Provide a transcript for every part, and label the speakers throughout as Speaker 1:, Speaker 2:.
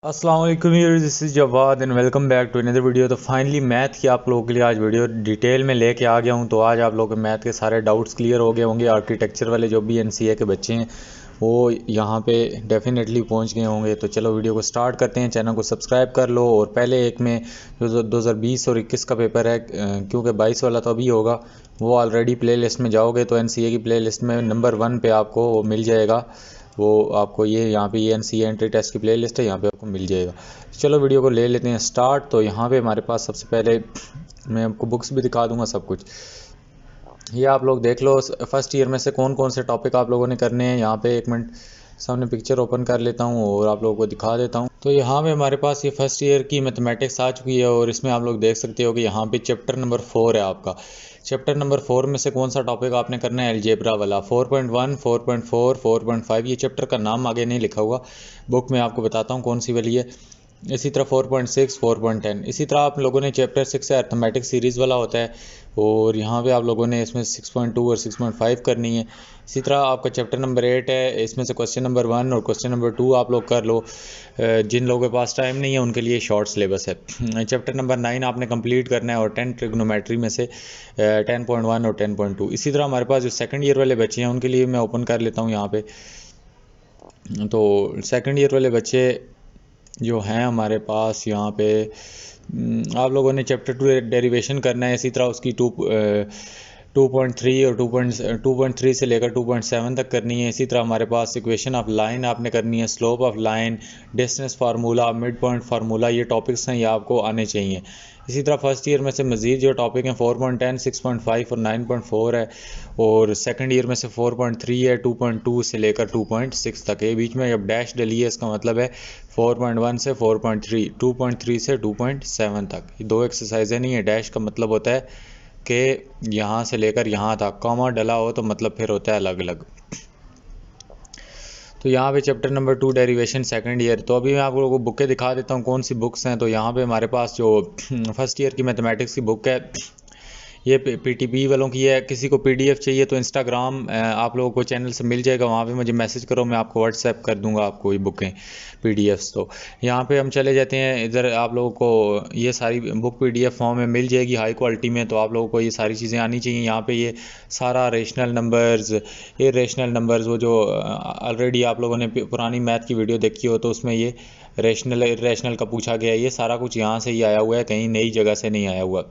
Speaker 1: अस्सलाम वालेकुम, this is Jawad and welcome back to another video. तो फाइनली मैथ की आप लोगों के लिए आज वीडियो डिटेल में लेके आ गया हूँ। तो आज आप लोगों के मैथ के सारे डाउट्स क्लियर हो गए होंगे। आर्किटेक्चर वाले जो भी एनसीए के बच्चे हैं वो यहाँ पे डेफिनेटली पहुँच गए होंगे। तो चलो वीडियो को स्टार्ट करते हैं। चैनल को सब्सक्राइब कर लो। और पहले एक में जो 2020 और 21 का पेपर है, क्योंकि 22 वाला तो अभी होगा, वो ऑलरेडी प्ले लिस्ट में जाओगे तो एनसीए की प्ले लिस्ट में नंबर 1 पे आपको वो मिल जाएगा। वो आपको ये यहाँ पे ये एनसीए एंट्री टेस्ट की प्लेलिस्ट है, यहाँ पे आपको मिल जाएगा। चलो वीडियो को ले लेते हैं स्टार्ट। तो यहाँ पे हमारे पास सबसे पहले मैं आपको बुक्स भी दिखा दूंगा सब कुछ। ये आप लोग देख लो फर्स्ट ईयर में से कौन कौन से टॉपिक आप लोगों ने करने हैं। यहाँ पे एक मिनट सामने पिक्चर ओपन कर लेता हूँ और आप लोगों को दिखा देता हूँ। तो यहाँ पे हमारे पास ये फर्स्ट ईयर की मैथमेटिक्स आ चुकी है और इसमें आप लोग देख सकते हो कि यहाँ पे चैप्टर नंबर 4 है आपका। चैप्टर नंबर 4 में से कौन सा टॉपिक आपने करना है? अलजेब्रा वाला 4.1, 4.4, 4.5। ये चैप्टर का नाम आगे नहीं लिखा हुआ, बुक में आपको बताता हूँ कौन सी वाली है। इसी तरह 4.6, 4.10। इसी तरह आप लोगों ने चैप्टर 6 से अर्थमेटिक सीरीज़ वाला होता है और यहाँ पे आप लोगों ने इसमें 6.2 और 6.5 करनी है। इसी तरह आपका चैप्टर नंबर 8 है, इसमें से क्वेश्चन नंबर 1 और क्वेश्चन नंबर 2 आप लोग कर लो। जिन लोगों के पास टाइम नहीं है उनके लिए शॉर्ट सिलेबस है। चैप्टर नंबर 9 आपने कंप्लीट करना है और 10 ट्रिग्नोमेट्री में से 10.1 और 10.2। इसी तरह हमारे पास जो सेकंड ईयर वाले बच्चे हैं उनके लिए मैं ओपन कर लेता हूँ यहाँ पे। तो सेकंड ईयर वाले बच्चे जो हैं हमारे पास यहाँ पे, आप लोगों ने चैप्टर 2 डेरिवेशन करना है। इसी तरह उसकी 2.3 और 2.3 से लेकर 2.7 तक करनी है। इसी तरह हमारे पास इक्वेशन ऑफ लाइन आपने करनी है, slope of line, distance formula, mid point formula, ये टॉपिक्स हैं, ये आपको आने चाहिए। इसी तरह फर्स्ट ईयर में से मज़ीद जो टॉपिक हैं 4.10, 6.5 और 9.4 है। और सेकंड ईयर में से 4.3 है, 2.2 से लेकर 2.6 तक है। बीच में जब डैश डली है इसका मतलब है 4.1 से 4.3, 2.3 से 2.7 तक। ये दो एक्सरसाइजें नहीं है। डैश का मतलब होता है कि यहाँ से लेकर यहाँ तक, कॉमा डला हो तो मतलब फिर होता है अलग अलग। तो यहाँ पे chapter number 2 derivation second year. तो अभी मैं आप लोगों को बुकें दिखा देता हूँ कौन सी बुक्स हैं। तो यहाँ पे हमारे पास जो फर्स्ट ईयर की मैथमेटिक्स की बुक है ये पीटीबी वालों की है। किसी को पीडीएफ चाहिए तो इंस्टाग्राम आप लोगों को चैनल से मिल जाएगा, वहाँ पे मुझे मैसेज करो, मैं आपको व्हाट्सएप कर दूंगा आपको ये बुकें पीडीएफ्स। तो यहाँ पे हम चले जाते हैं इधर। आप लोगों को ये सारी बुक पीडीएफ फॉर्म में मिल जाएगी हाई क्वालिटी में। तो आप लोगों को ये सारी चीज़ें आनी चाहिए। यहाँ पे ये सारा रेशनल नंबर्स, इरेशनल नंबर्स, वो जो ऑलरेडी आप लोगों ने पुरानी मैथ की वीडियो देखी हो तो उसमें ये रेशनल इरेशनल का पूछा गया है। ये सारा कुछ यहाँ से ही आया हुआ है, कहीं नई जगह से नहीं आया हुआ।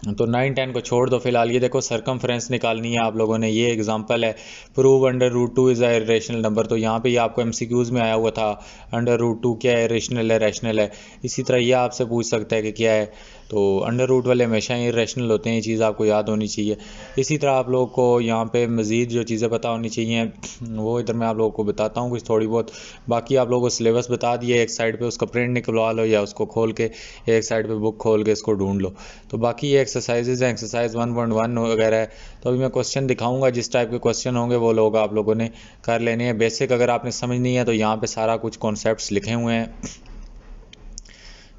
Speaker 1: तो 9, 10 को छोड़ दो फिलहाल। ये देखो सरकमफ्रेंस निकालनी है आप लोगों ने। ये एग्जांपल है, prove under root 2 is a rational number. तो यहाँ पे ये आपको एमसीक्यूज़ में आया हुआ था, अंडर रूट 2 क्या है, रेशनल है, रैशनल है। इसी तरह ये आपसे पूछ सकता है कि क्या है। तो अंडर रूट वाले हमेशा ही रैशनल होते हैं, ये चीज़ आपको याद होनी चाहिए। इसी तरह आप लोगों को यहाँ पे मज़ीद जो चीज़ें पता होनी चाहिए वो इधर मैं आप लोगों को बताता हूँ कुछ थोड़ी बहुत। बाकी आप लोगों को सिलेबस बता दिया, एक साइड पे उसका प्रिंट निकलवा लो या उसको खोल के एक साइड पे बुक खोल के इसको ढूंढ लो। तो बाकी ये एक्सरसाइजेज हैं, एक्सरसाइज 1.1 वगैरह है। तो अभी मैं क्वेश्चन दिखाऊंगा, जिस टाइप के क्वेश्चन होंगे वो लोग आप लोगों ने कर लेने हैं। बेसिक अगर आपने समझनी है तो यहाँ पे सारा कुछ कॉन्सेप्ट्स लिखे हुए हैं।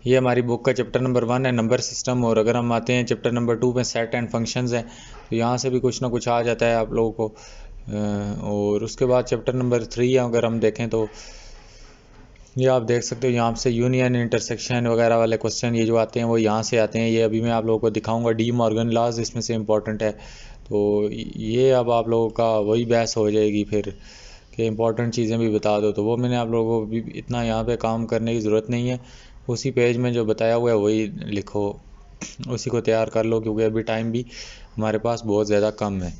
Speaker 1: ये हमारी बुक का चैप्टर नंबर 1 है, नंबर सिस्टम। और अगर हम आते हैं चैप्टर नंबर 2 में, सेट एंड फंक्शंस हैं, तो यहाँ से भी कुछ ना कुछ आ जाता है आप लोगों को। और उसके बाद चैप्टर नंबर 3 है, अगर हम देखें तो ये आप देख सकते हो यहाँ से यूनियन, इंटरसेक्शन वगैरह वाले क्वेश्चन ये जो आते हैं वो यहाँ से आते हैं। ये अभी मैं आप लोगों को दिखाऊंगा। डी मॉर्गन लॉज इसमें से इम्पोर्टेंट है। तो ये अब आप लोगों का वही बहस हो जाएगी फिर कि इम्पोर्टेंट चीज़ें भी बता दो। तो वो मैंने आप लोगों को भी इतना यहाँ पे काम करने की ज़रूरत नहीं है। उसी पेज में जो बताया हुआ है वही लिखो, उसी को तैयार कर लो, क्योंकि अभी टाइम भी हमारे पास बहुत ज़्यादा कम है।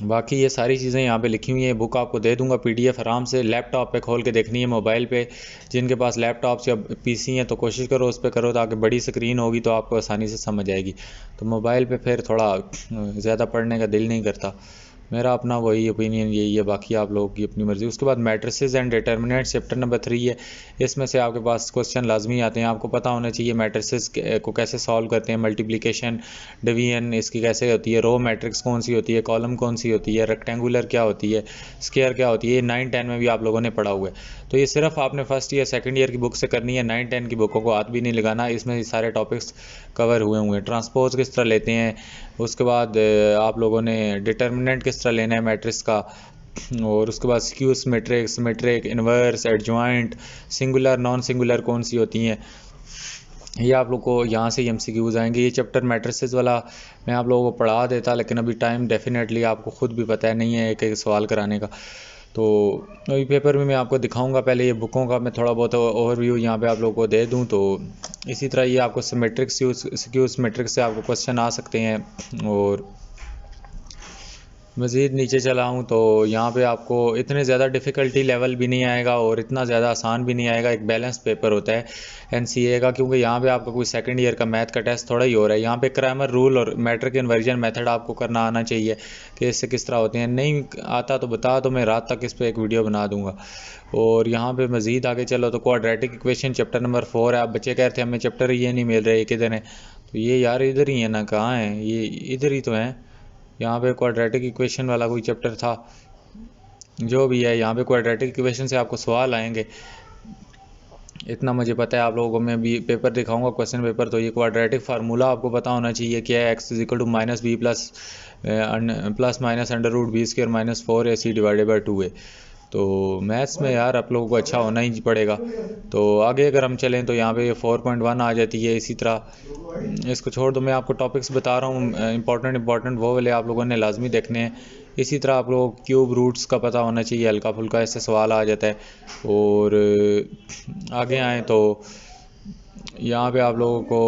Speaker 1: बाकी ये सारी चीज़ें यहाँ पे लिखी हुई हैं। बुक आपको दे दूंगा पीडीएफ, आराम से लैपटॉप पे खोल के देखनी है, मोबाइल पे। जिनके पास लैपटॉप्स या पीसी हैं तो कोशिश करो उस पर करो, ताकि बड़ी स्क्रीन होगी तो आपको आसानी से समझ आएगी। तो मोबाइल पे फिर थोड़ा ज़्यादा पढ़ने का दिल नहीं करता। मेरा अपना वही ओपिनियन यही है, बाकी आप लोगों की अपनी मर्ज़ी। उसके बाद matrices and determinant chapter number 3 है। इसमें से आपके पास क्वेश्चन लाजमी आते हैं। आपको पता होना चाहिए मैट्रिसेस को कैसे सॉल्व करते हैं, मल्टीप्लिकेशन, डिवीजन इसकी कैसे होती है, रो मैट्रिक्स कौन सी होती है, कॉलम कौन सी होती है, रेक्टेंगुलर क्या होती है, स्क्वायर क्या होती है। 9, 10 में भी आप लोगों ने पढ़ा हुआ है। तो ये सिर्फ आपने फर्स्ट ईयर सेकंड ईयर की बुक से करनी है। 9, 10 की बुकों को हाथ भी नहीं लगाना, इसमें सारे टॉपिक्स कवर हुए हुए हैं। ट्रांसपोज किस तरह लेते हैं, उसके बाद आप लोगों ने डिटर्मिनेंट किस तरह लेना है मैट्रिक्स का, और उसके बाद skew symmetric, symmetric, inverse, adjoint, singular, non singular कौन सी होती हैं, ये आप लोग को यहाँ से MCQs आएंगे। ये चैप्टर मैट्रिसेस वाला मैं आप लोगों को पढ़ा देता, लेकिन अभी टाइम डेफिनेटली आपको ख़ुद भी पता है नहीं है एक एक सवाल कराने का, तो अभी पेपर में मैं आपको दिखाऊंगा। पहले ये बुकों का मैं थोड़ा बहुत ओवरव्यू यहाँ पे आप लोगों को दे दूँ। तो इसी तरह ये आपको सिमेट्रिक, स्क्यू सिमेट्रिक से आपको क्वेश्चन आ सकते हैं। और मज़ीद नीचे चला हूँ तो यहाँ पे आपको इतने ज़्यादा डिफ़िकल्टी लेवल भी नहीं आएगा और इतना ज़्यादा आसान भी नहीं आएगा। एक बैलेंस पेपर होता है NCA का, क्योंकि यहाँ पे आपका कोई सेकंड ईयर का मैथ का टेस्ट थोड़ा ही हो रहा है। यहाँ पे क्रैमर रूल और मैट्रिक इन्वर्जन मेथड आपको करना आना चाहिए कि इससे किस तरह होते हैं। नहीं आता तो बता, तो मैं रात तक इस पर एक वीडियो बना दूँगा। और यहाँ पे मज़ीद आगे चलो तो क्वाड्रेटिक इक्वेशन चैप्टर नंबर 4 है। आप बच्चे कह रहे थे हमें चैप्टर ये नहीं मिल रहे, किधर है, तो ये यार इधर ही है ना, कहाँ है ये, इधर ही तो है। यहाँ पे क्वाड्रेटिक इक्वेशन वाला कोई चैप्टर था, जो भी है, यहाँ पे क्वाड्रेटिक इक्वेशन से आपको सवाल आएंगे, इतना मुझे पता है। आप लोगों को मैं भी पेपर दिखाऊंगा, क्वेश्चन पेपर। तो ये क्वाड्रेटिक फार्मूला आपको पता होना चाहिए क्या है, x = -b plus minus √b² - 4ac / 2a। तो मैथ्स में यार आप लोगों को अच्छा होना ही पड़ेगा। तो आगे अगर हम चलें तो यहाँ पे 4.1 आ जाती है। इसी तरह इसको छोड़ दो, मैं आपको टॉपिक्स बता रहा हूँ इंपॉर्टेंट वो वाले आप लोगों ने लाजमी देखने हैं। इसी तरह आप लोगों को क्यूब रूट्स का पता होना चाहिए, हल्का फुल्का इससे सवाल आ जाता है। और आगे आएँ तो यहाँ पे आप लोगों को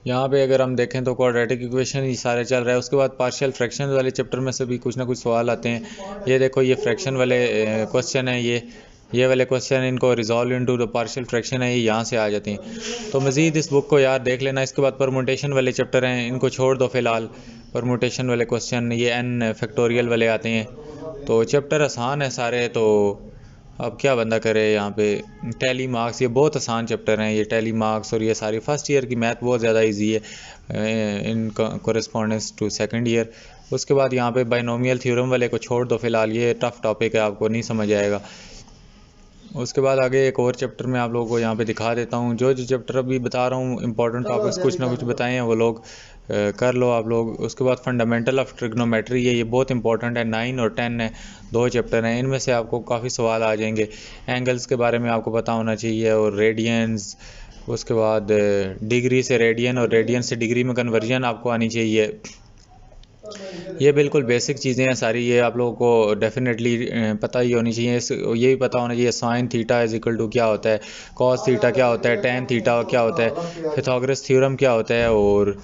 Speaker 1: यहाँ पे अगर हम देखें तो क्वाड्रेटिक इक्वेशन ही सारे चल रहा है। उसके बाद पार्शियल फ्रैक्शन वाले चैप्टर में से भी कुछ ना कुछ सवाल आते हैं। ये देखो, ये फ्रैक्शन वाले क्वेश्चन है, ये वाले क्वेश्चन, इनको resolve into the partial fraction है, ये यहाँ से आ जाते हैं। तो मज़ीद इस बुक को यार देख लेना। इसके बाद परमुटेशन वाले चैप्टर हैं, इनको छोड़ दो फ़िलहाल। परमुटेशन वाले क्वेश्चन ये n फैक्टोरियल वाले आते हैं। तो चैप्टर आसान है सारे, तो अब क्या बंदा करे। यहाँ पे टैली मार्क्स, ये बहुत आसान चैप्टर हैं, ये टैली मार्क्स और ये सारी फर्स्ट ईयर की मैथ बहुत ज़्यादा इजी है इन कोरेस्पॉन्डेंस टू सेकंड ईयर। उसके बाद यहाँ पे बाइनोमियल थ्योरम वाले को छोड़ दो फ़िलहाल, ये टफ़ टॉपिक है, आपको नहीं समझ आएगा। उसके बाद आगे एक और चैप्टर मैं आप लोगों को यहाँ पे दिखा देता हूँ। जो चैप्टर अभी बता रहा हूँ इंपॉर्टेंट टॉपिक्स कुछ ना कुछ बताए हैं, वो लोग कर लो आप लोग। उसके बाद फंडामेंटल ऑफ ट्रिग्नोमेट्री है, ये बहुत इंपॉर्टेंट है। 9 और 10 है, 2 चैप्टर हैं, इनमें से आपको काफ़ी सवाल आ जाएंगे। एंगल्स के बारे में आपको पता होना चाहिए और रेडियंस। उसके बाद डिग्री से रेडियन और रेडियन से डिग्री में कन्वर्जन आपको आनी चाहिए। ये बिल्कुल बेसिक चीज़ें हैं सारी, ये आप लोगों को डेफिनेटली पता ही होनी चाहिए। ये भी पता होना चाहिए साइन थीटा = क्या होता है, कॉस थीटा क्या होता है, टैन थीटा क्या होता है, पाइथागोरस थ्योरम क्या होता है। और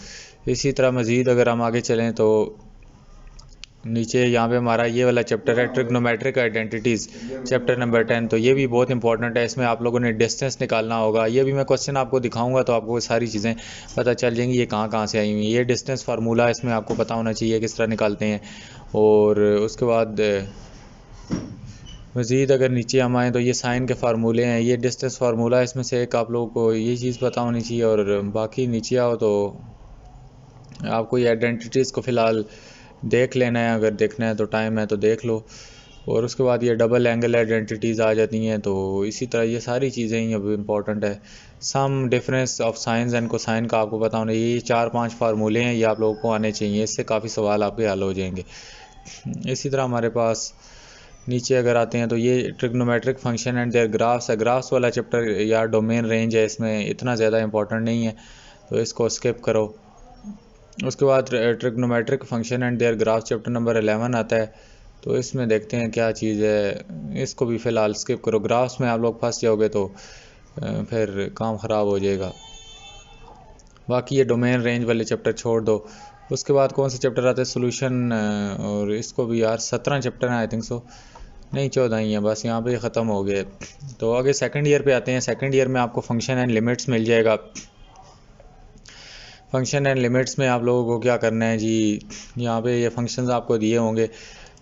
Speaker 1: इसी तरह मज़ीद अगर हम आगे चलें तो नीचे यहाँ पे हमारा ये वाला चैप्टर है ट्रिग्नोमेट्रिक आइडेंटिटीज़, चैप्टर नंबर 10। तो ये भी बहुत इंपॉर्टेंट है, इसमें आप लोगों ने डिस्टेंस निकालना होगा। ये भी मैं क्वेश्चन आपको दिखाऊंगा तो आपको सारी चीज़ें पता चल जाएंगी ये कहाँ से आई हुई। ये डिस्टेंस फार्मूला इसमें आपको पता होना चाहिए किस तरह निकालते हैं। और उसके बाद मज़ीद अगर नीचे हम आएँ तो ये साइन के फार्मूले हैं, ये डिस्टेंस फार्मूला, इसमें से एक आप लोगों को ये चीज़ पता होनी चाहिए। और बाकी नीचे आओ तो आपको ये आइडेंटिटीज़ को फ़िलहाल देख लेना है, अगर देखना है तो टाइम है तो देख लो। और उसके बाद ये डबल एंगल आइडेंटिटीज़ आ जाती हैं। तो इसी तरह ये सारी चीज़ें ही अब इम्पॉर्टेंट है। Sum difference of sines and cosine का आपको पता होना, ये 4-5 फार्मूले हैं, ये आप लोगों को आने चाहिए, इससे काफ़ी सवाल आपके हल हो जाएंगे। इसी तरह हमारे पास नीचे अगर आते हैं तो ये trigonometric function and their graphs है। ग्राफ्स वाला चैप्टर या डोमेन रेंज है, इसमें इतना ज़्यादा इंपॉर्टेंट नहीं है, तो इसको स्किप करो। उसके बाद trigonometric function and their graph chapter number 11 आता है। तो इसमें देखते हैं क्या चीज़ है, इसको भी फ़िलहाल स्किप करो। ग्राफ्स में आप लोग फंस जाओगे तो फिर काम ख़राब हो जाएगा। बाकी ये डोमेन रेंज वाले चैप्टर छोड़ दो। उसके बाद कौन सा चैप्टर आता है, सोल्यूशन, और इसको भी यार 17 चैप्टर हैं आई थिंक सो, नहीं 14 ही हैं बस, यहाँ पे ख़त्म हो गए। तो आगे सेकंड ईयर पे आते हैं। सेकंड ईयर में आपको फंक्शन एंड लिमिट्स मिल जाएगा। फंक्शन एंड लिमिट्स में आप लोगों को क्या करना है जी, यहाँ पे ये फंक्शंस आपको दिए होंगे,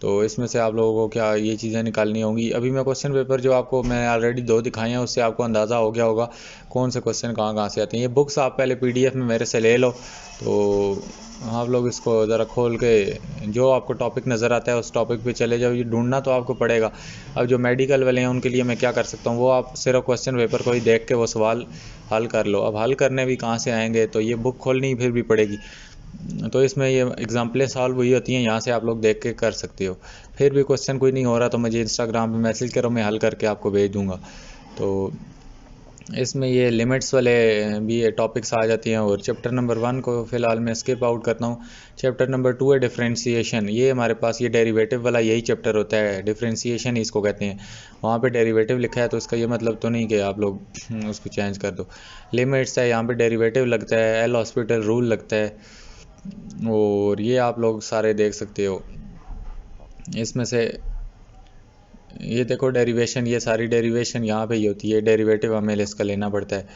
Speaker 1: तो इसमें से आप लोगों को क्या ये चीज़ें निकालनी होंगी। अभी मैं क्वेश्चन पेपर जो आपको मैं ऑलरेडी 2 दिखाए हैं, उससे आपको अंदाज़ा हो गया होगा कौन से क्वेश्चन कहाँ से आते हैं। ये बुक्स आप पहले PDF में मेरे से ले लो, तो आप लोग इसको ज़रा खोल के जो आपको टॉपिक नज़र आता है उस टॉपिक पे चले जाओ। ये ढूंढना तो आपको पड़ेगा। अब जो मेडिकल वाले हैं उनके लिए मैं क्या कर सकता हूँ, वो आप सिर्फ क्वेश्चन पेपर को ही देख के वो सवाल हल कर लो। अब हल करने भी कहाँ से आएंगे, तो ये बुक खोलनी फिर भी पड़ेगी। तो इसमें ये एग्जाम्पलें सॉल्व हुई होती हैं, यहाँ से आप लोग देख के कर सकते हो। फिर भी क्वेश्चन कोई नहीं हो रहा तो मुझे इंस्टाग्राम पे मैसेज करो, मैं हल करके आपको भेज दूँगा। तो इसमें ये लिमिट्स वाले भी टॉपिक्स आ जाती हैं। और चैप्टर नंबर 1 को फ़िलहाल मैं स्किप आउट करता हूँ। चैप्टर नंबर 2 है डिफरेंशिएशन। ये हमारे पास ये डेरिवेटिव वाला यही चैप्टर होता है, डिफरेंशिएशन ही इसको कहते हैं। वहाँ पे डेरिवेटिव लिखा है तो इसका ये मतलब तो नहीं कि आप लोग उसको चेंज कर दो। लिमिट्स है, यहाँ पे डेरिवेटिव लगता है, एल हॉस्पिटल रूल लगता है, और ये आप लोग सारे देख सकते हो। इसमें से ये देखो डेरिवेशन, ये सारी डेरिवेशन यहाँ पे ही होती है, डेरिवेटिव हमें इसका लेना पड़ता है।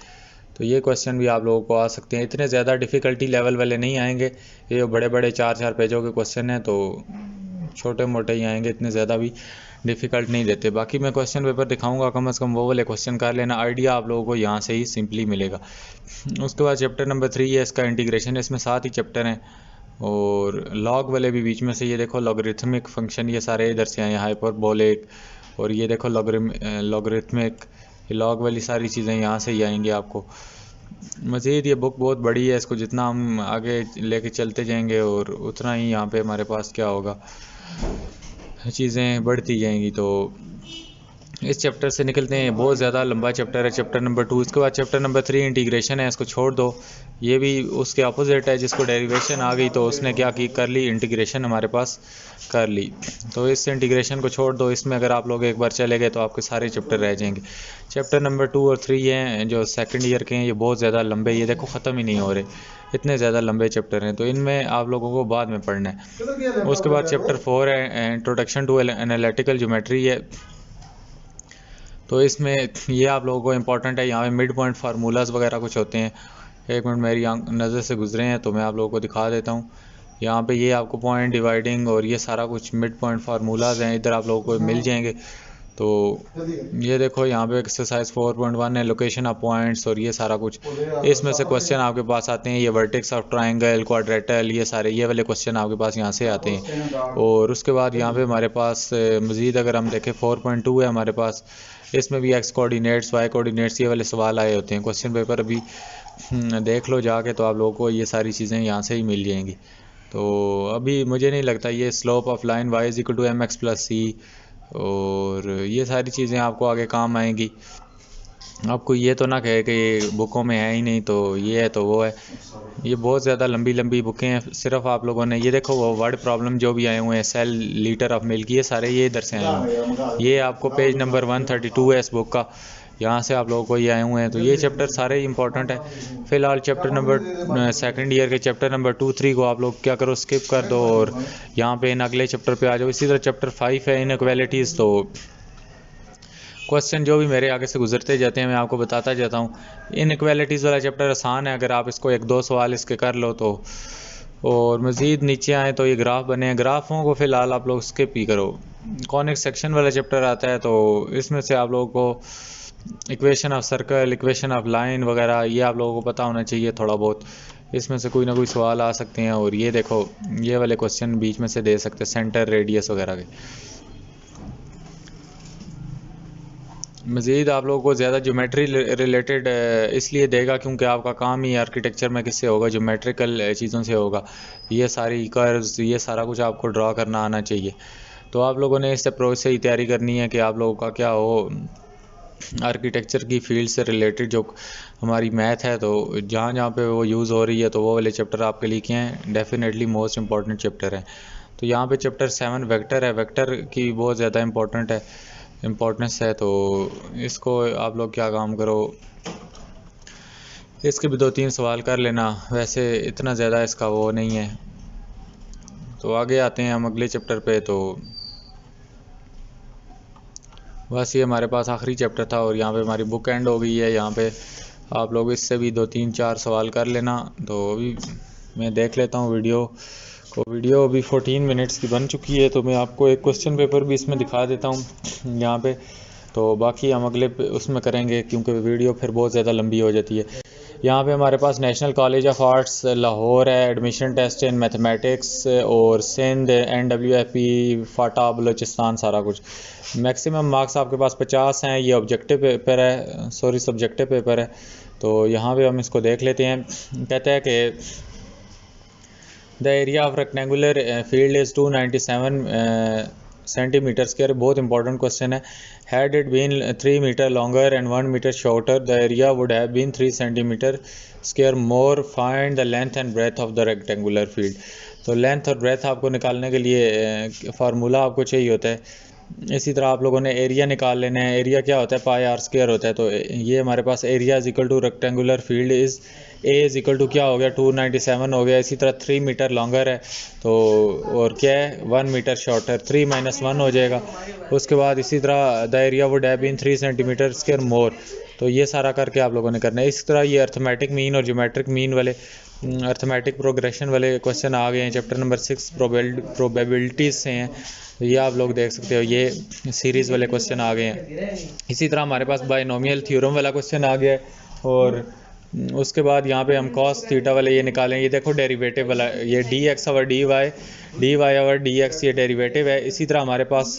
Speaker 1: तो ये क्वेश्चन भी आप लोगों को आ सकते हैं, इतने ज़्यादा डिफ़िकल्टी लेवल वाले नहीं आएंगे। ये बड़े बड़े 4-4 पेजों के क्वेश्चन हैं तो छोटे मोटे ही आएंगे, इतने ज़्यादा भी डिफ़िकल्ट नहीं देते। बाकी मैं क्वेश्चन पेपर दिखाऊंगा, कम से कम वो वाले क्वेश्चन कर लेना, आइडिया आप लोगों को यहाँ से ही सिंपली मिलेगा। उसके बाद चैप्टर नंबर 3 है इसका इंटीग्रेशन, इसमें 7 ही चैप्टर हैं। और लॉग वाले भी बीच में से, ये देखो लॉगरिथमिक फंक्शन, ये सारे इधर से आए हैं, हाइपरबोलिक, और ये देखो लॉगरिथमिक, ये लॉग वाली सारी चीज़ें यहाँ से ही आएंगी आपको। मज़ीद ये बुक बहुत बड़ी है, इसको जितना हम आगे लेके चलते जाएंगे और उतना ही यहाँ पे हमारे पास क्या होगा, चीज़ें बढ़ती जाएंगी। तो इस चैप्टर से निकलते हैं, बहुत ज़्यादा लंबा चैप्टर है चैप्टर नंबर 2। इसके बाद चैप्टर नंबर 3 इंटीग्रेशन है, इसको छोड़ दो। ये भी उसके अपोजिट है, जिसको डेरिवेशन आ गई तो उसने क्या की, कर ली इंटीग्रेशन हमारे पास कर ली। तो इस इंटीग्रेशन को छोड़ दो, इसमें अगर आप लोग एक बार चले गए तो आपके सारे चैप्टर रह जाएंगे। चैप्टर नंबर 2 और 3 हैं जो सेकंड ईयर के हैं, ये बहुत ज़्यादा लंबे, ये देखो ख़त्म ही नहीं हो रहे, इतने ज़्यादा लंबे चैप्टर हैं, तो इनमें आप लोगों को बाद में पढ़ना है। उसके बाद चैप्टर 4 है इंट्रोडक्शन टू एनालिटिकल ज्योमेट्री है। तो इसमें ये आप लोगों को इम्पोर्टेंट है, यहाँ पे मिड पॉइंट फार्मूलाज वगैरह कुछ होते हैं। एक मिनट मेरी नज़र से गुजरे हैं तो मैं आप लोगों को दिखा देता हूँ। यहाँ पे ये आपको पॉइंट डिवाइडिंग और ये सारा कुछ मिड पॉइंट फार्मूलाज हैं, इधर आप लोगों को मिल जाएंगे। तो ये देखो यहाँ पे एक्सरसाइज 4.1 है, लोकेशन ऑफ पॉइंट्स, और ये सारा कुछ इसमें से क्वेश्चन आपके पास आते हैं। ये वर्टेक्स ऑफ ट्रायंगल, क्वाड्रेटल, ये सारे ये वाले क्वेश्चन आपके पास यहाँ से आते हैं। और उसके बाद यहाँ पे हमारे पास मज़ीद अगर हम देखें 4.2 है हमारे पास, इसमें भी एक्स कोऑर्डिनेट्स, वाई कोऑर्डिनेट्स, ये वाले सवाल आए होते हैं। क्वेश्चन पेपर अभी देख लो जाके, तो आप लोगों को ये सारी चीज़ें यहाँ से ही मिल जाएंगी। तो अभी मुझे नहीं लगता ये slope of line y is equal to mx plus c, और ये सारी चीज़ें आपको आगे काम आएंगी। आपको ये तो ना कहे कि ये बुकों में है ही नहीं, तो ये है तो वो है। ये बहुत ज़्यादा लंबी लंबी बुकें हैं। सिर्फ आप लोगों ने ये देखो वो वर्ड प्रॉब्लम जो भी आए हुए हैं, सेल लीटर ऑफ मिल्क, ये सारे ये इधर से आए हुए हैं। ये आपको पेज नंबर 132 है इस बुक का, यहाँ से आप लोगों को ये आए हुए हैं। तो ये चैप्टर सारे इंपॉर्टेंट है। फ़िलहाल चैप्टर नंबर सेकंड ईयर के चैप्टर नंबर 2-3 को आप लोग क्या करो, स्किप कर दो और यहाँ पे इन अगले चैप्टर पे आ जाओ। इसी तरह चैप्टर 5 है इनइक्वालिटीज़। तो क्वेश्चन जो भी मेरे आगे से गुजरते जाते हैं मैं आपको बताता जाता हूँ। इनइक्वालिटीज़ वाला चैप्टर आसान है, अगर आप इसको 1-2 सवाल इसके कर लो तो। और मज़ीद नीचे आए तो ये ग्राफ बने हैं, ग्राफों को फ़िलहाल आप लोग स्किप ही करो। कॉनिक सेक्शन वाला चैप्टर आता है, तो इसमें से आप लोगों को equation of circle, equation of line वगैरह ये आप लोगों को पता होना चाहिए थोड़ा बहुत। इसमें से कोई ना कोई सवाल आ सकते हैं। और ये देखो ये वाले क्वेश्चन बीच में से दे सकते हैं, सेंटर, रेडियस वगैरह के। मज़ीद आप लोगों को ज़्यादा ज्योमेट्री रिलेटेड इसलिए देगा क्योंकि आपका काम ही आर्किटेक्चर में किससे होगा, ज्योमेट्रिकल चीज़ों से होगा। ये सारी कर्व्स, ये सारा कुछ आपको ड्रा करना आना चाहिए। तो आप लोगों ने इस अप्रोच से ही तैयारी करनी है कि आप लोगों का क्या हो, आर्किटेक्चर की फील्ड से रिलेटेड जो हमारी मैथ है, तो जहाँ जहाँ पे वो यूज़ हो रही है तो वो वाले चैप्टर आपके लिए क्या हैं, डेफिनेटली मोस्ट इंपॉर्टेंट चैप्टर है। तो यहाँ पे चैप्टर 7 वेक्टर है, वेक्टर की बहुत ज़्यादा इम्पोर्टेंस है। तो इसको आप लोग क्या काम करो, इसके भी 2-3 सवाल कर लेना, वैसे इतना ज़्यादा इसका वो नहीं है। तो आगे आते हैं हम अगले चैप्टर पे। तो बस ये हमारे पास आखिरी चैप्टर था और यहाँ पे हमारी बुक एंड हो गई है। यहाँ पे आप लोग इससे भी 2-3-4 सवाल कर लेना। तो अभी मैं देख लेता हूँ वीडियो अभी 14 मिनट्स की बन चुकी है। तो मैं आपको एक क्वेश्चन पेपर भी इसमें दिखा देता हूँ यहाँ पे। तो बाकी हम अगले उसमें करेंगे क्योंकि वीडियो फिर बहुत ज़्यादा लंबी हो जाती है। यहाँ पे हमारे पास National College of Arts Lahore है, एडमिशन टेस्ट इन मैथमेटिक्स, और सिंध, NWFP, फाटा, बलूचिस्तान, सारा कुछ। मैक्सिमम मार्क्स आपके पास 50 हैं। ये ऑब्जेक्टिव पेपर है, सॉरी सब्जेक्टिव पेपर है। तो यहाँ पे हम इसको देख लेते हैं। कहते हैं कि the area of rectangular field is 297 centimetre square. बहुत इंपॉर्टेंट क्वेश्चन है। Had it been 3 metre longer and 1 metre shorter the area would have been 3 centimetre square more. Find the length and breadth of the rectangular field. तो length और breadth आपको निकालने के लिए formula आपको चाहिए होता है। इसी तरह आप लोगों ने एरिया निकाल लेना है। एरिया क्या होता है? पाई आर स्क्वायर होता है। तो ये हमारे पास area is equal to rectangular field is a is equal to क्या हो गया? 297 हो गया। इसी तरह 3 मीटर लॉन्गर है तो और क्या है? 1 मीटर शॉर्टर, 3 - 1 हो जाएगा। उसके बाद इसी तरह the area would have been 3 centimetre square more. तो ये सारा करके आप लोगों ने करना है। इस तरह ये अर्थमेटिक मीन और ज्योमेट्रिक मीन वाले, अर्थमेटिक प्रोग्रेशन वाले क्वेश्चन आ गए हैं। चैप्टर नंबर 6 प्रोबेबिलिटीज़ से हैं। तो ये आप लोग देख सकते हो, ये सीरीज़ वाले क्वेश्चन आ गए हैं। इसी तरह हमारे पास बाइनोमियल थ्योरम वाला क्वेश्चन आ गया है। और उसके बाद यहाँ पे हम कॉस थीटा वाले ये निकालें। ये देखो डेरिवेटिव वाला, ये dx और dy और dx ये डेरिवेटिव है। इसी तरह हमारे पास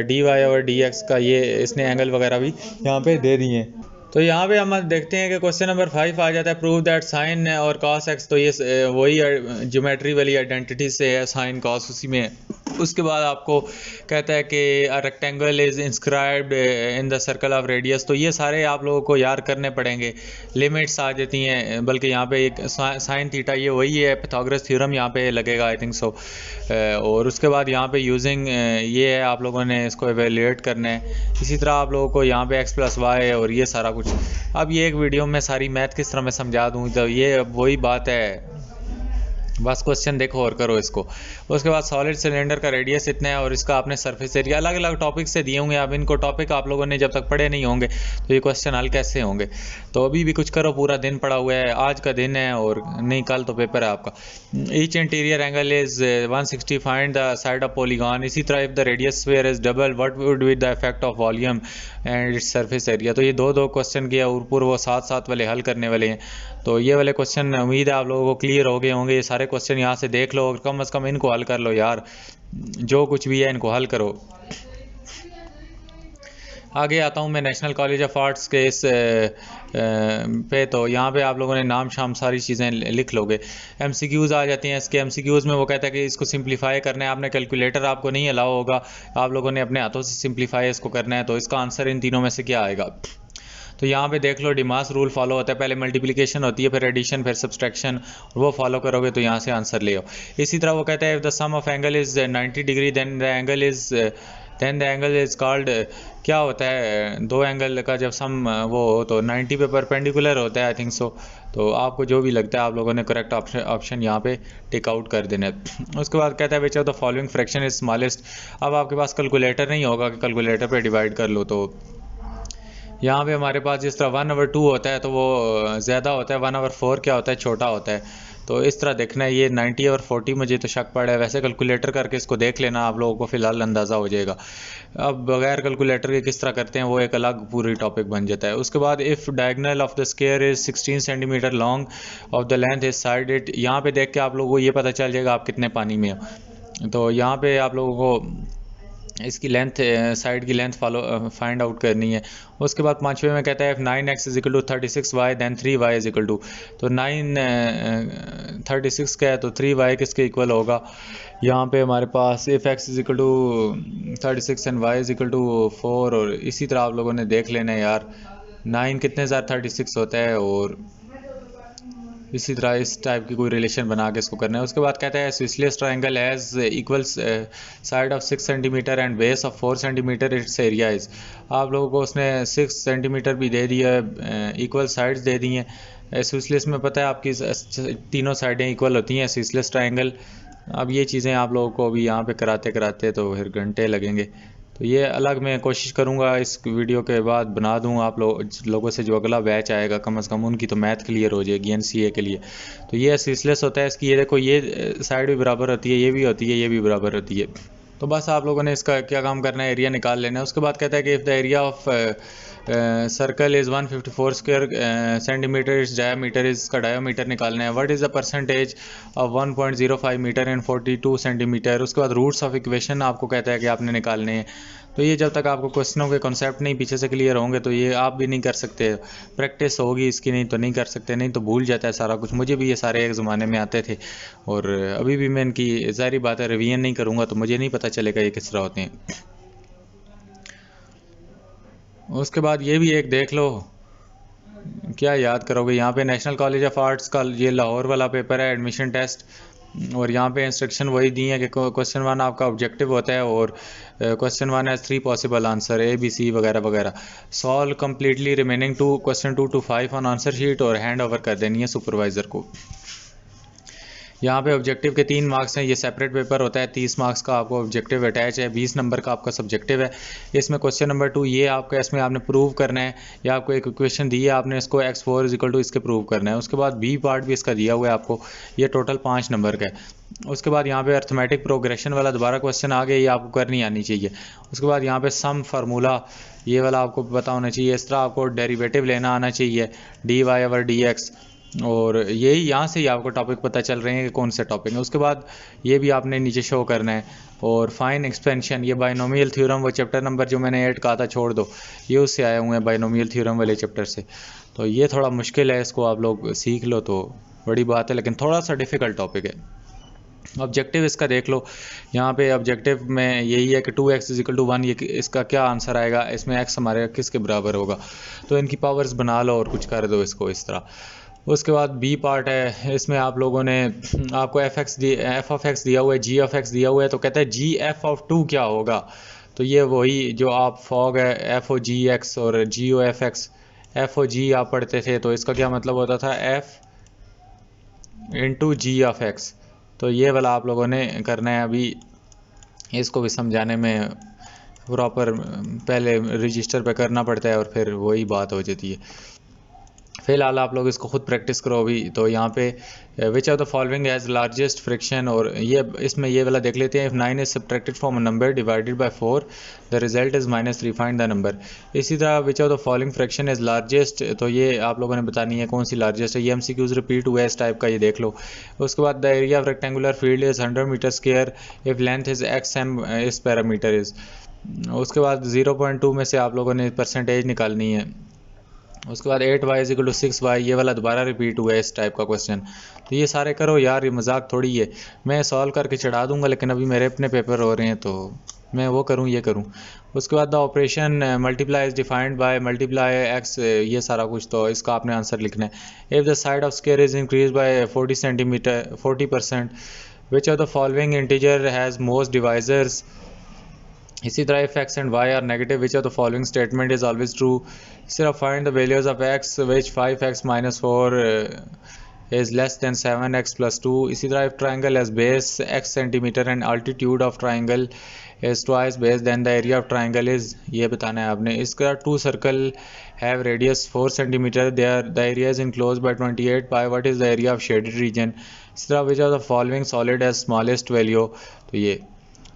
Speaker 1: dy और dx का ये इसने एंगल वगैरह भी यहाँ पे दे दिए हैं। तो यहाँ पे हम देखते हैं कि क्वेश्चन नंबर 5 आ जाता है, प्रूव दैट साइन और कॉस एक्स। तो ये वही ज्योमेट्री वाली आइडेंटिटी से है, साइन कॉस उसी में है। उसके बाद आपको कहता है कि rectangle is inscribed in the circle of radius. तो ये सारे आप लोगों को याद करने पड़ेंगे। लिमिट्स आ जाती हैं, बल्कि यहाँ पे एक साइन थीटा ये वही है, पाइथागोरस थ्योरम यहाँ पे लगेगा, आई थिंक सो। और उसके बाद यहाँ पे यूजिंग ये है, आप लोगों ने इसको एवेल्यूएट करना है। इसी तरह आप लोगों को यहाँ पे x + y और ये सारा कुछ। अब ये एक वीडियो में सारी मैथ किस तरह मैं समझा दूँ, तो ये वही बात है, बस क्वेश्चन देखो और करो इसको। उसके बाद सॉलिड सिलेंडर का रेडियस इतना है और इसका आपने सरफेस एरिया अलग अलग टॉपिक से दिए होंगे। अब इनको टॉपिक आप लोगों ने जब तक पढ़े नहीं होंगे तो ये क्वेश्चन हल कैसे होंगे? तो अभी भी कुछ करो, पूरा दिन पड़ा हुआ है, आज का दिन है और नहीं कल तो पेपर है आपका। Each interior angle is 160, find the side of polygon. इसी तरह if the radius sphere is double what would be the effect of volume and its surface area. तो ये दो क्वेश्चन किया और पूरे वो 7 वाले हल करने वाले हैं। तो ये वाले क्वेश्चन उम्मीद है आप लोगों को क्लियर हो गए होंगे। ये सारे क्वेश्चन यहाँ से देख लो और कम से कम इनको हल कर लो यार, जो कुछ भी है इनको हल करो। आगे आता हूँ मैं नेशनल कॉलेज ऑफ आर्ट्स के इस पे। तो यहाँ पे आप लोगों ने नाम शाम सारी चीज़ें लिख लोगे। MCQs आ जाती हैं इसके। MCQs में वो कहता है कि इसको सिंप्लीफाई करना है आपने। कैलकुलेटर आपको नहीं अलाउ होगा, आप लोगों ने अपने हाथों से सिंप्लीफाई इसको करना है। तो इसका आंसर इन तीनों में से क्या आएगा? तो यहाँ पे देख लो, डिमास रूल फॉलो होता है। पहले मल्टीप्लिकेशन होती है, फिर एडिशन, फिर सब्सट्रैक्शन, वो फॉलो करोगे तो यहाँ से आंसर ले आओ। इसी तरह वो कहता है if the sum of angle is 90 degree then the angle is called. क्या होता है? दो एंगल का जब सम वो हो तो 90 पे परपेंडिकुलर होता है, आई थिंक सो। तो आपको जो भी लगता है आप लोगों ने करेक्ट ऑप्शन यहाँ पे टिक आउट कर देना है। उसके बाद कहता है which of the following fraction is smallest. अब आपके पास कैलकुलेटर नहीं होगा कि कैलकुलेटर पे डिवाइड कर लो। तो यहाँ पे हमारे पास जिस तरह 1/2 होता है तो वो ज़्यादा होता है, 1/4 क्या होता है? छोटा होता है। तो इस तरह देखना है। ये 90/40 मुझे तो शक पड़ा है, वैसे कैलकुलेटर करके इसको देख लेना, आप लोगों को फ़िलहाल अंदाज़ा हो जाएगा। अब बगैर कैलकुलेटर के किस तरह करते हैं वो एक अलग पूरी टॉपिक बन जाता है। उसके बाद if diagonal of the square is 16 centimetre long off the length is side it. यहाँ पे देख के आप लोगों को ये पता चल जाएगा आप कितने पानी में हो। तो यहाँ पे आप लोगों को इसकी लेंथ, साइड की लेंथ फाइंड आउट करनी है। उसके बाद 5वें में कहता है 9x = 36y देन 3y = तो 9 36 का है तो 3y किसके इक्वल होगा? यहाँ पे हमारे पास if x = 36 एंड y = 4। और इसी तरह आप लोगों ने देख लेना है यार, 9 कितने ज़्यादा 36 होता है और इसी तरह इस टाइप की कोई रिलेशन बना के इसको करना है। उसके बाद कहता है isosceles triangle has equal side of 6 centimetre and base of 4 centimetre its area is. आप लोगों को उसने 6 सेंटीमीटर भी दे दिया है, इक्वल साइड्स दे दी हैं। स्विसलेस में पता है आपकी तीनों साइडें इक्वल होती हैं, स्विसलेस ट्रायंगल। अब ये चीज़ें आप लोगों को अभी यहाँ पे कराते तो फिर घंटे लगेंगे। तो ये अलग मैं कोशिश करूँगा इस वीडियो के बाद बना दूँ आप लोगों से, जो अगला बैच आएगा कम से कम उनकी तो मैथ क्लियर हो जाएगी NCA के लिए। तो ये स्विसलेस होता है इसकी, ये देखो ये साइड भी बराबर होती है, ये भी होती है, ये भी बराबर होती है। तो बस आप लोगों ने इसका क्या काम करना है, एरिया निकाल लेना है। उसके बाद कहता है कि if the area of circle is 154 square centimetre, इस डायामीटर, इसका डायामीटर निकालना है। What is the percentage of 1.05 metre and 42 centimetre. उसके बाद रूट्स ऑफ इक्वेशन आपको कहता है कि आपने निकालने हैं। तो ये जब तक आपको क्वेश्चनों के कॉन्सेप्ट नहीं पीछे से क्लियर होंगे तो ये आप भी नहीं कर सकते, प्रैक्टिस होगी इसकी नहीं तो नहीं कर सकते, नहीं तो भूल जाता है सारा कुछ। मुझे भी ये सारे एक ज़माने में आते थे और अभी भी मैं इनकी ज़ाहिर बात है रिवीजन नहीं करूँगा तो मुझे नहीं पता चलेगा ये किस तरह होते हैं। उसके बाद ये भी एक देख लो, क्या याद करोगे। यहाँ पे नेशनल कॉलेज ऑफ आर्ट्स का ये लाहौर वाला पेपर है, एडमिशन टेस्ट, और यहाँ पे इंस्ट्रक्शन वही दी है कि क्वेश्चन 1 आपका ऑब्जेक्टिव होता है और question 1 has 3 possible answer ABC वगैरह वगैरह। Solve completely remaining to question 2 to 5 on answer sheet और हैंड ओवर कर देनी है सुपरवाइज़र को। यहाँ पे ऑब्जेक्टिव के 3 मार्क्स हैं, ये सेपरेट पेपर होता है। 30 मार्क्स का आपको ऑब्जेक्टिव अटैच है, 20 नंबर का आपका सब्जेक्टिव है। इसमें क्वेश्चन नंबर 2 ये आपका, इसमें आपने प्रूव करना है, या आपको एक इक्वेशन दी है, आपने इसको x4 = इसके प्रूव करना है। उसके बाद B पार्ट भी इसका दिया हुआ है आपको, ये टोटल 5 नंबर का है। उसके बाद यहाँ पे अर्थमेटिक प्रोग्रेशन वाला दोबारा क्वेश्चन आ गया, ये आपको करनी आनी चाहिए। उसके बाद यहाँ पे सम फार्मूला ये वाला आपको पता होना चाहिए। इस तरह आपको डेरिवेटिव लेना आना चाहिए, dy/dx, और यही यहाँ से ही आपको टॉपिक पता चल रहे हैं कि कौन से टॉपिक है। उसके बाद ये भी आपने नीचे शो करना है। और फाइन एक्सपेंशन, ये बाइनोमियल थ्योरम, वो चैप्टर नंबर जो मैंने 8 कहा था छोड़ दो, ये उससे आए हुए हैं बाइनोमियल थ्योरम वाले चैप्टर से। तो ये थोड़ा मुश्किल है, इसको आप लोग सीख लो तो बड़ी बात है, लेकिन थोड़ा सा डिफ़िकल्ट टॉपिक है। ऑब्जेक्टिव इसका देख लो, यहाँ पे ऑब्जेक्टिव में यही है कि 2x = 1, ये इसका क्या आंसर आएगा, इसमें x हमारे किसके बराबर होगा। तो इनकी पावर्स बना लो और कुछ कर दो इसको इस तरह। उसके बाद B पार्ट है, इसमें आप लोगों ने आपको f of x दिया हुआ है, g of x दिया हुआ है, तो कहता है g(f)(2) क्या होगा। तो ये वही जो आप फॉग है f(g(x) और g(f)(x), f(g) आप पढ़ते थे, तो इसका क्या मतलब होता था f × g(x). तो ये वाला आप लोगों ने करना है। अभी इसको भी समझाने में प्रॉपर पहले रजिस्टर पे करना पड़ता है और फिर वही बात हो जाती है। फ़िलहाल आप लोग इसको खुद प्रैक्टिस करो अभी। तो यहाँ पे which of the following has largest friction, और ये इसमें ये वाला देख लेते हैं। If 9 is subtracted from a number divided by 4 the result is -3, find the number. इसी तरह which of the following friction is largest, तो ये आप लोगों ने बतानी है कौन सी लार्जेस्ट है। ये MCQs रिपीट हुआ है इस टाइप का, ये देख लो। उसके बाद the area of rectangular field is 100 metre square if length is xm इस पैरामीटर इज़। उसके बाद 0.2 में से आप लोगों ने परसेंटेज निकालनी है। उसके बाद 8y = 6y, ये वाला दोबारा रिपीट हुआ है इस टाइप का क्वेश्चन। तो ये सारे करो यार, ये मजाक थोड़ी है, मैं सॉल्व करके चढ़ा दूंगा, लेकिन अभी मेरे अपने पेपर हो रहे हैं तो मैं वो करूं ये करूं। उसके बाद the operation multiply is defined by multiply x, ये सारा कुछ, तो इसका आपने आंसर लिखना है। If the side of square is increase by 40%, which of the following integer has most divisors. इसी तरह if x and y are negative, which of the following statement is always true। इस तरह find the values of x which 5x - 4 is less than 7x + 2। इसी तरह if triangle has base x centimeter and altitude of triangle is twice base then the area of triangle is, ये बताना है आपने। इसका 2 circle have radius 4 centimeter, the area is enclosed by 28 pi, what is the area of shaded region। इस तरह which of the following solid has smallest value। तो ये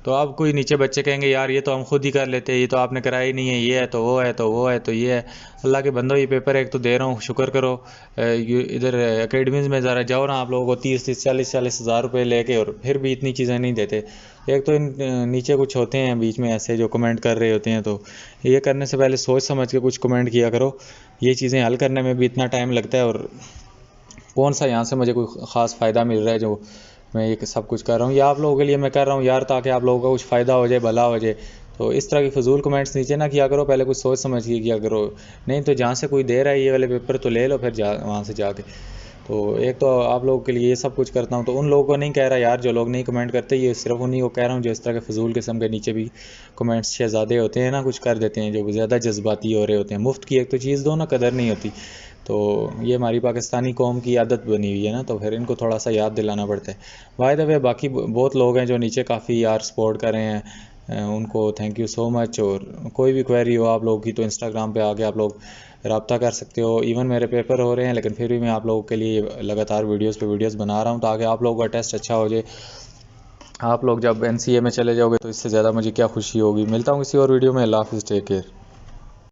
Speaker 1: तो अब कोई नीचे बच्चे कहेंगे यार ये तो हम खुद ही कर लेते हैं, ये तो आपने कराया ही नहीं है, ये है तो वो है तो वो है तो ये है। अल्लाह के बंदो, ये पेपर एक तो दे रहा हूँ, शुक्र करो। इधर एकेडमीज़ में ज़रा जाओ ना आप लोगों को 30-40 हज़ार रुपये लेके, और फिर भी इतनी चीज़ें नहीं देते। एक तो इन नीचे कुछ होते हैं बीच में ऐसे जो कमेंट कर रहे होते हैं, तो ये करने से पहले सोच समझ के कुछ कमेंट किया करो। ये चीज़ें हल करने में भी इतना टाइम लगता है, और कौन सा यहाँ से मुझे कोई ख़ास फ़ायदा मिल रहा है जो मैं ये सब कुछ कर रहा हूँ, या आप लोगों के लिए मैं कर रहा हूँ यार, ताकि आप लोगों का कुछ फ़ायदा हो जाए, भला हो जाए। तो इस तरह की फजूल कमेंट्स नीचे ना किया करो, पहले कुछ सोच समझ के किया करो। नहीं तो जहाँ से कोई दे रहा है ये वाले पेपर तो ले लो फिर वहाँ से जाके। तो एक तो आप लोगों के लिए ये सब कुछ करता हूँ, तो उन लोगों को नहीं कह रहा यार जो लोग नहीं कमेंट करते, ये सिर्फ उन्हीं को कह रहा हूँ जो इस तरह के फजूल किस्म के नीचे भी कमेंट्स शहजादे होते हैं ना, कुछ कर देते हैं जो ज़्यादा जज्बाती हो रहे होते हैं। मुफ्त की एक तो चीज़ दो ना, कदर नहीं होती। तो ये हमारी पाकिस्तानी कौम की आदत बनी हुई है ना, तो फिर इनको थोड़ा सा याद दिलाना पड़ता है। बाय द वे बाकी बहुत लोग हैं जो नीचे काफ़ी यार सपोर्ट कर रहे हैं, उनको थैंक यू सो मच। और कोई भी क्वेरी हो आप लोगों की तो इंस्टाग्राम पे आके आप लोग रब्ता कर सकते हो। इवन मेरे पेपर हो रहे हैं, लेकिन फिर भी मैं आप लोगों के लिए लगातार वीडियोस पे वीडियोस बना रहा हूँ, ताकि आप लोगों का टेस्ट अच्छा हो जाए। आप लोग जब NCA में चले जाओगे तो इससे ज़्यादा मुझे क्या खुशी होगी। मिलता हूँ किसी और वीडियो में। अल्लाह हाफ़िज़, टेक केयर।